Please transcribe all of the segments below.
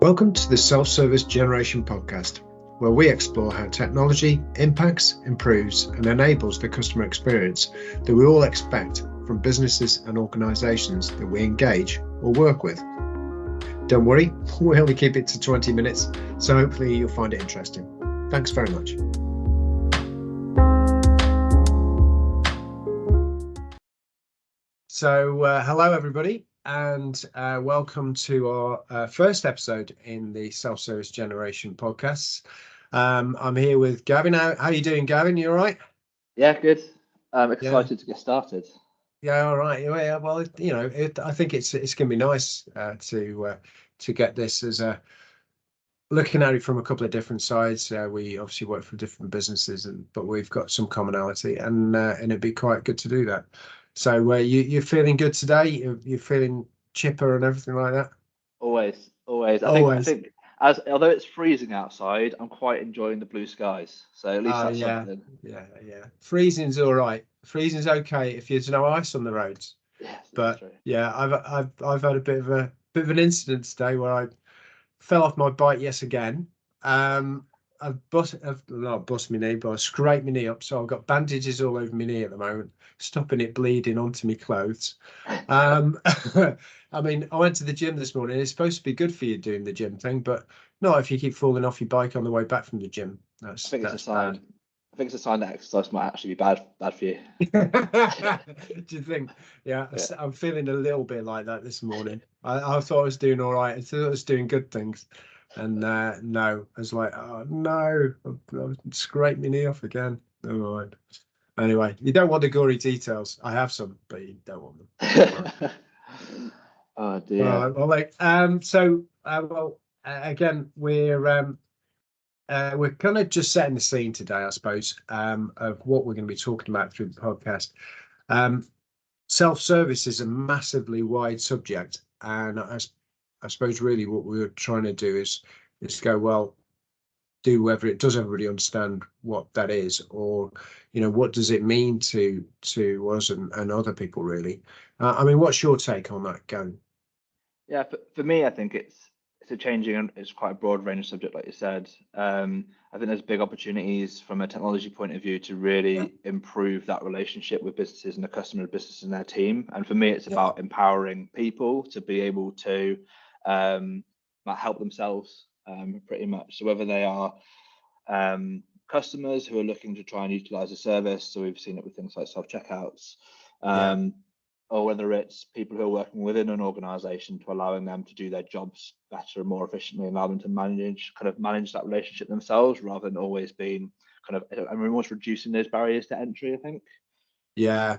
Welcome to the Self-Service Generation podcast, where we explore how technology impacts, improves, and enables the customer experience that we all expect from businesses and organisations that we engage or work with. Don't worry, we only keep it to 20 minutes, so hopefully you'll find it interesting. Thanks very much. So, hello everybody, and welcome to our first episode in the Self-Service Generation podcasts. I'm here with Gavin. How are you doing, Gavin? You all right? Yeah, good. I'm excited to get started. Yeah, all right. Yeah, well, I think it's going to be nice to get this as a looking at it from a couple of different sides. We obviously work for different businesses, but we've got some commonality, and it'd be quite good to do that. So you're feeling good today? You're feeling chipper and everything like that? Always. I think although it's freezing outside, I'm quite enjoying the blue skies. So at least that's something. Yeah. Freezing's all right. Freezing's okay if there's no ice on the roads. Yes, But true. yeah, I've had a bit of an incident today where I fell off my bike again. I've not bust my knee, but I scraped my knee up, so I've got bandages all over my knee at the moment, stopping it bleeding onto my clothes. I mean, I went to the gym this morning. It's supposed to be good for you doing the gym thing, but not if you keep falling off your bike on the way back from the gym. I think it's a sign. Bad. I think it's a sign that exercise might actually be bad for you. Do you think? Yeah, I'm feeling a little bit like that this morning. I thought I was doing all right. I thought I was doing good things. And no, I was like, oh no, I've scraped my knee off again. Never mind. Anyway, you don't want the gory details. I have some, but you don't want them. Oh dear. Again, we're kind of just setting the scene today, I suppose, of what we're going to be talking about through the podcast. Self-service is a massively wide subject, and I suppose really what we're trying to do is go, well, does everybody understand what that is, or what does it mean to us and other people, really? I mean, what's your take on that, Gavin? Yeah, for me, I think it's a changing and it's quite a broad range subject, like you said. I think there's big opportunities from a technology point of view to really improve that relationship with businesses and the customer business and their team. And for me, it's about empowering people to be able to help themselves pretty much. So whether they are customers who are looking to try and utilize a service, so we've seen it with things like self-checkouts, or whether it's people who are working within an organization to allowing them to do their jobs better and more efficiently, and allow them to manage that relationship themselves rather than always being almost reducing those barriers to entry, I think. Yeah.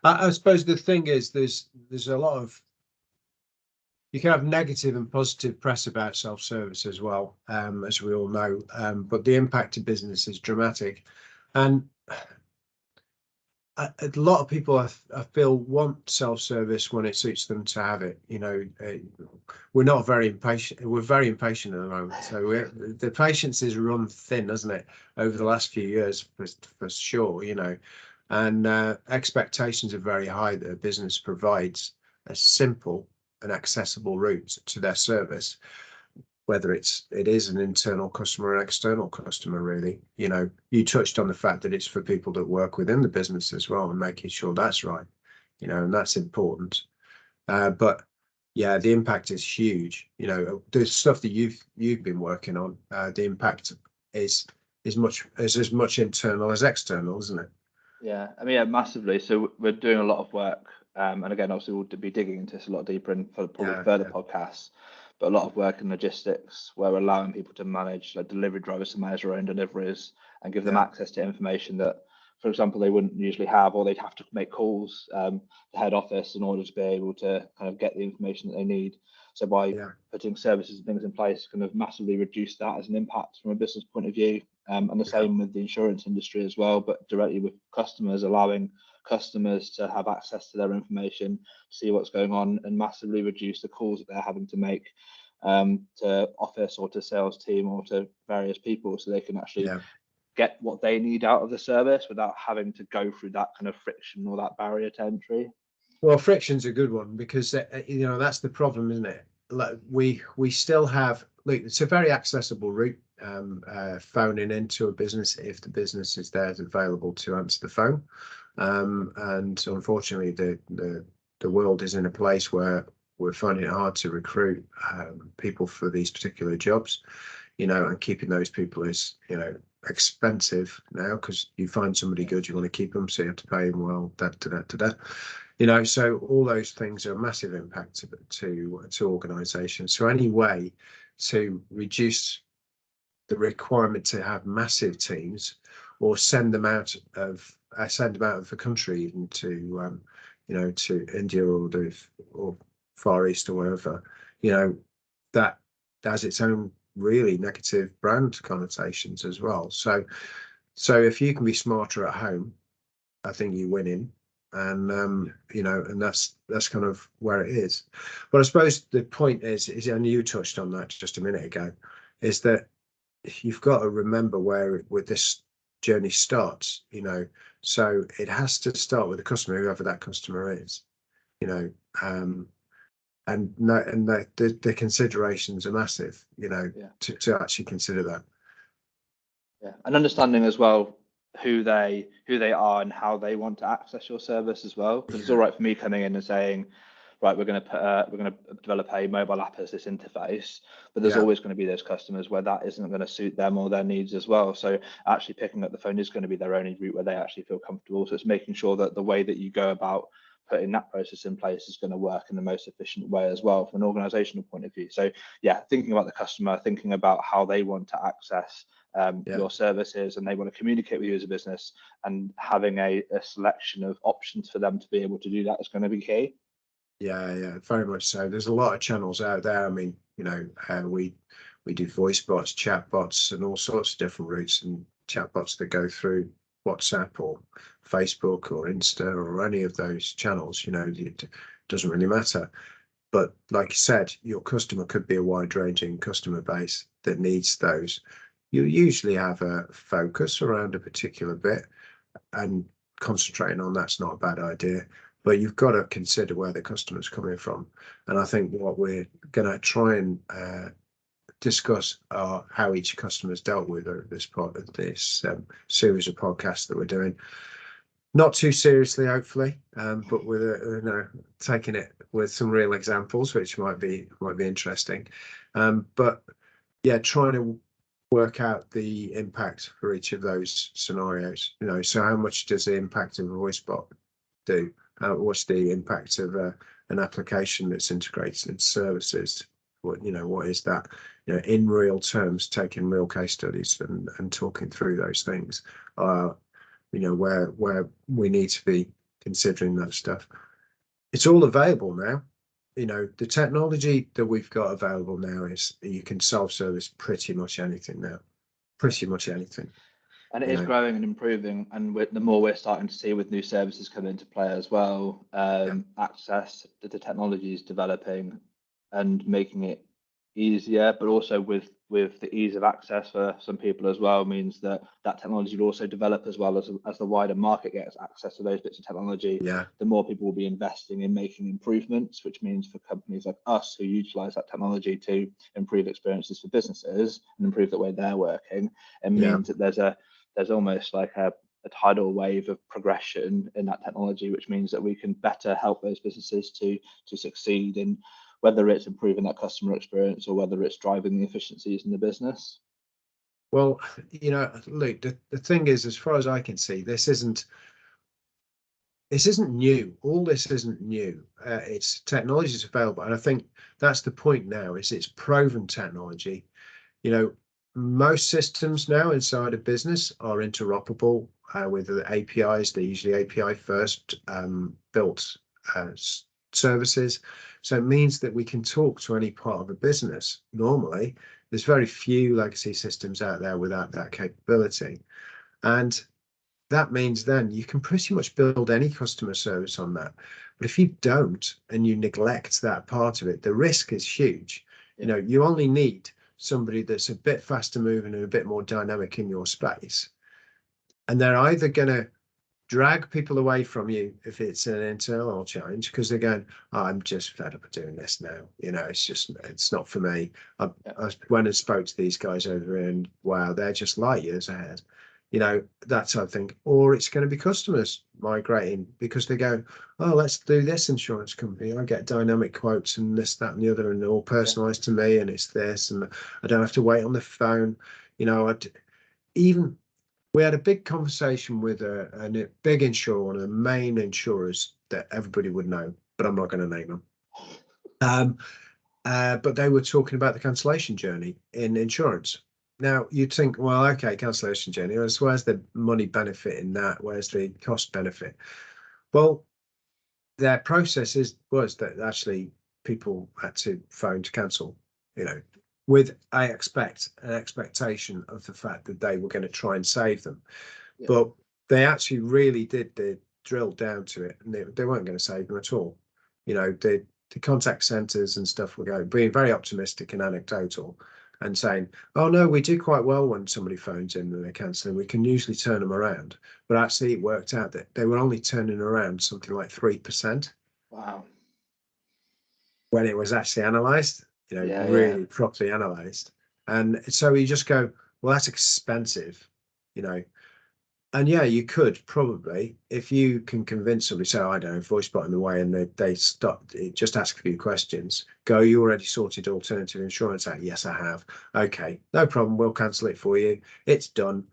I suppose the thing is there's a lot of, you can have negative and positive press about self-service as well, as we all know, but the impact to business is dramatic. And a lot of people, I feel, want self-service when it suits them to have it. We're not very impatient. We're very impatient at the moment. So the patience is run thin, hasn't it, over the last few years, for sure, and expectations are very high that a business provides a simple and accessible route to their service, whether it is an internal customer or an external customer, really. You touched on the fact that it's for people that work within the business as well, and making sure that's right, and that's important. But yeah, the impact is huge. The stuff that you've been working on, the impact is as much internal as external, isn't it? Yeah, I mean, massively. So we're doing a lot of work, and again, obviously, we'll be digging into this a lot deeper in probably further podcasts. But a lot of work in logistics, where we're allowing people to manage, like delivery drivers, to manage their own deliveries and give them access to information that, for example, they wouldn't usually have, or they'd have to make calls to head office in order to be able to kind of get the information that they need. So by putting services and things in place, kind of massively reduce that as an impact from a business point of view. And the same with the insurance industry as well, but directly with customers, allowing customers to have access to their information, see what's going on, and massively reduce the calls that they're having to make to office or to sales team or to various people, so they can actually get what they need out of the service without having to go through that kind of friction or that barrier to entry. Well, friction's a good one, because that's the problem, isn't it? we still have, look, it's a very accessible route, phoning into a business if the business is there available to answer the phone. And unfortunately, the world is in a place where we're finding it hard to recruit people for these particular jobs, and keeping those people is, expensive now, because you find somebody good, you want to keep them, so you have to pay them well, so all those things are a massive impact to organizations. So any way to reduce the requirement to have massive teams, or send them out of the country, even to to India or Far East or wherever, that has its own really negative brand connotations as well. So if you can be smarter at home, I think you're winning. And and that's kind of where it is. But I suppose the point is, and you touched on that just a minute ago, is that you've got to remember where this journey starts. So it has to start with the customer, whoever that customer is. And the considerations are massive. To actually consider that. Yeah, and understanding as well who they are and how they want to access your service as well. Because it's all right for me coming in and saying, right, we're going to develop a mobile app as this interface, but there's always going to be those customers where that isn't going to suit them or their needs as well. So actually picking up the phone is going to be their only route where they actually feel comfortable. So it's making sure that the way that you go about putting that process in place is going to work in the most efficient way as well from an organizational point of view. So yeah, thinking about the customer, thinking about how they want to access your services, and they want to communicate with you as a business, and having a selection of options for them to be able to do that is going to be key. Yeah, very much so. There's a lot of channels out there. I mean, we do voice bots, chat bots, and all sorts of different routes, and chat bots that go through WhatsApp or Facebook or Insta or any of those channels. It doesn't really matter. But like you said, your customer could be a wide-ranging customer base that needs those. You usually have a focus around a particular bit, and concentrating on that's not a bad idea. But you've got to consider where the customer's coming from. And I think what we're going to try and discuss are how each customer's dealt with over this part of this series of podcasts that we're doing. Not too seriously, hopefully, but with taking it with some real examples, which might be interesting. But yeah, trying to work out the impact for each of those scenarios. So how much does the impact of a voice bot do? What's the impact of an application that's integrated into services? What is that? In real terms, taking real case studies and talking through those things. Where we need to be considering that stuff. It's all available now. The technology that we've got available now is you can self-service pretty much anything now. Pretty much anything. And it is growing and improving, and the more we're starting to see with new services come into play as well, access to the technology is developing and making it easier, but also with the ease of access for some people as well means that technology will also develop as well as the wider market gets access to those bits of technology. The more people will be investing in making improvements, which means for companies like us who utilize that technology to improve experiences for businesses and improve the way they're working, it means that there's almost like a tidal wave of progression in that technology, which means that we can better help those businesses to succeed in whether it's improving that customer experience or whether it's driving the efficiencies in the business. Well, look, the thing is, as far as I can see, this isn't new. All this isn't new. It's technology is available, and I think that's the point now. Is it's proven technology. Most systems now inside a business are interoperable with the APIs. They're usually API first built services. So it means that we can talk to any part of a business. Normally, there's very few legacy systems out there without that capability. And that means then you can pretty much build any customer service on that. But if you don't, and you neglect that part of it, the risk is huge. You only need somebody that's a bit faster moving and a bit more dynamic in your space. And they're either going to drag people away from you if it's an internal change, because they're going, oh, I'm just fed up of doing this now. It's not for me. I went and spoke to these guys over here, and wow, they're just light years ahead. That type of thing. Or it's going to be customers migrating because they go, oh, let's do this insurance company. I get dynamic quotes and this, that, and the other, and they're all personalized to me, and it's this, and I don't have to wait on the phone. We had a big conversation with a big insurer, one of the main insurers that everybody would know, but I'm not going to name them. But they were talking about the cancellation journey in insurance. Now, you'd think, well, okay, cancellation journey, where's the money benefit in that? Where's the cost benefit? Well, their process was that actually people had to phone to cancel, with an expectation of the fact that they were going to try and save them. Yeah. But they actually really did drill down to it, and they weren't going to save them at all. The contact centers and stuff were being very optimistic and anecdotal and saying, oh no, we do quite well when somebody phones in and they're cancelling. We can usually turn them around. But actually it worked out that they were only turning around something like 3%. Wow. When it was actually analysed. Really properly analysed. And so you just go, well, that's expensive, And you could probably, if you can convince somebody, say, I don't know, voice bot in the way, and they stop, just ask a few questions, go, you already sorted alternative insurance out? Yes, I have. Okay, no problem. We'll cancel it for you. It's done.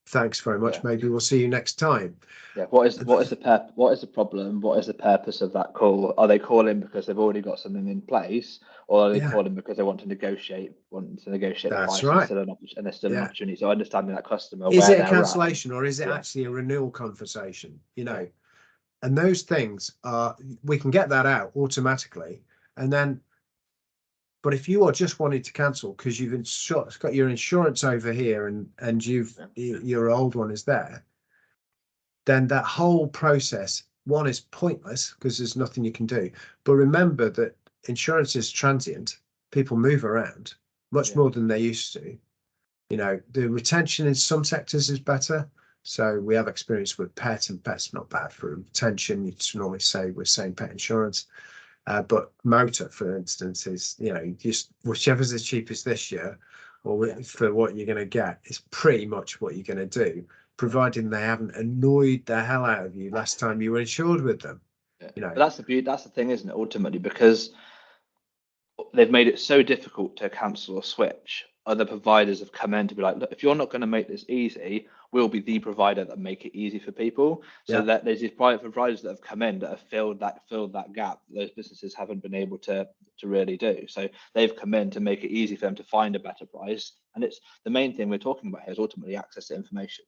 Thanks very much. Maybe we'll see you next time. Yeah. What is the problem? What is the purpose of that call? Are they calling because they've already got something in place, or are they calling because they want to negotiate the That's price? right. And there's still an opportunity. So understanding that customer. Is it a cancellation or is it actually a renewal conversation? And those things we can get that out automatically, and then. But if you are just wanting to cancel because you've got your insurance over here and your old one is there, then that whole process, one, is pointless because there's nothing you can do. But remember that insurance is transient. People move around much more than they used to. The retention in some sectors is better. So we have experience with pet, and pet's not bad for retention. You normally say we're saying pet insurance. But motor, for instance, is, just whichever's the cheapest this year or for what you're going to get is pretty much what you're going to do, providing they haven't annoyed the hell out of you last time you were insured with them. But that's the beauty. That's the thing, isn't it? Ultimately, because they've made it so difficult to cancel or switch. Other providers have come in to be like, look, if you're not going to make this easy, we'll be the provider that make it easy for people. So that there's these private providers that have come in that have filled that gap those businesses haven't been able to really do. So they've come in to make it easy for them to find a better price. And it's the main thing we're talking about here is ultimately access to information.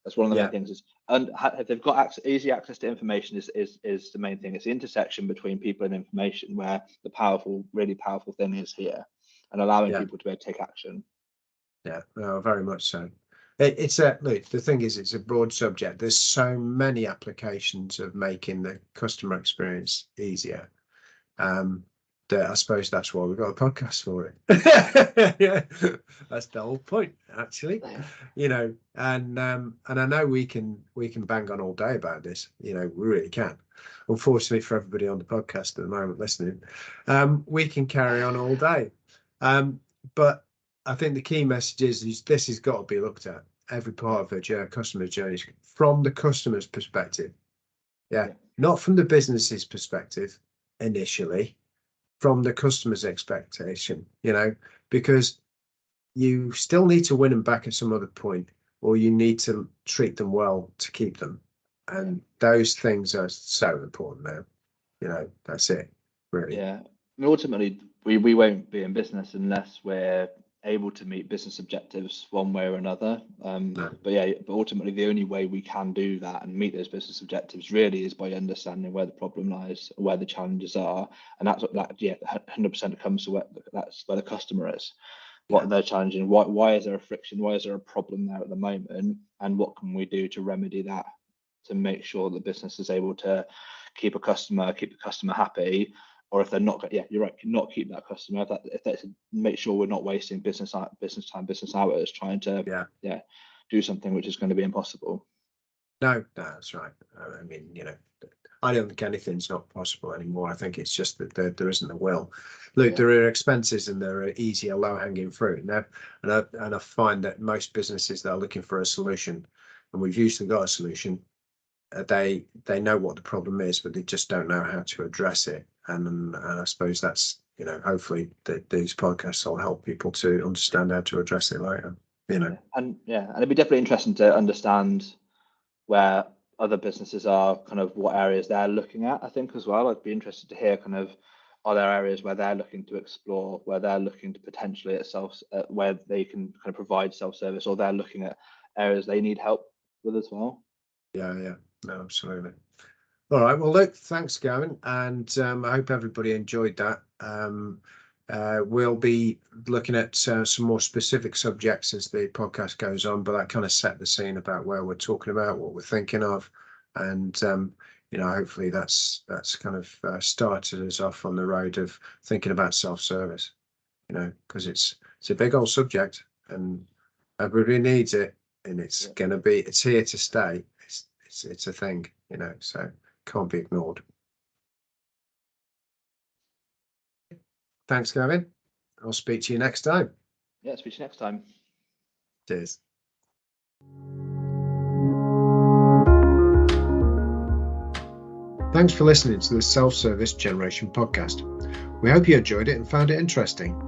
That's one of the main things. Is, and if they've got easy access to information is the main thing. It's the intersection between people and information where the really powerful thing is here, and allowing people to be able to take action. Yeah, no, very much so. Look, the thing is, it's a broad subject. There's so many applications of making the customer experience easier. That I suppose that's why we've got a podcast for it. That's the whole point, actually. And I know we can bang on all day about this. We really can. Unfortunately for everybody on the podcast at the moment listening, we can carry on all day. But I think the key message is this has got to be looked at, every part of the customer journey from the customer's perspective. Not from the business's perspective initially, from the customer's expectation, because you still need to win them back at some other point, or you need to treat them well to keep them. And those things are so important now. That's it, really. Yeah. I mean, ultimately, we won't be in business unless we're able to meet business objectives one way or another. But ultimately the only way we can do that and meet those business objectives really is by understanding where the problem lies, where the challenges are, and that's what 100% comes to that's where the customer is. What they're challenging, why is there a friction, why is there a problem there at the moment, and what can we do to remedy that, to make sure the business is able to keep the customer happy. Or if they're not, you're right, not keep that customer. If that's make sure we're not wasting business time, business hours trying to do something which is going to be impossible. No, that's right. I mean, I don't think anything's not possible anymore. I think it's just that there isn't a will. Look, there are expenses and there are easier low-hanging fruit. And I find that most businesses that are looking for a solution, and we've usually got a solution, they know what the problem is, but they just don't know how to address it. And I suppose that's, hopefully these podcasts will help people to understand how to address it later. And it'd be definitely interesting to understand where other businesses are, kind of what areas they're looking at, I think, as well. I'd be interested to hear kind of, are there areas where they're looking to explore, where they're looking to potentially where they can kind of provide self-service, or they're looking at areas they need help with as well. Yeah, no, absolutely. All right, well, look, thanks, Gavin, and I hope everybody enjoyed that. We'll be looking at some more specific subjects as the podcast goes on, but that kind of set the scene about where we're talking about, what we're thinking of, and hopefully that's kind of started us off on the road of thinking about self-service, because it's a big old subject and everybody needs it, and it's here to stay. It's a thing, so can't be ignored. Thanks, Gavin. I'll speak to you next time. Yeah, speak to you next time. Cheers. Thanks for listening to the Self-Service Generation podcast. We hope you enjoyed it and found it interesting.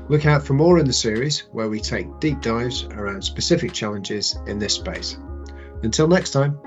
Look out for more in the series where we take deep dives around specific challenges in this space. Until next time.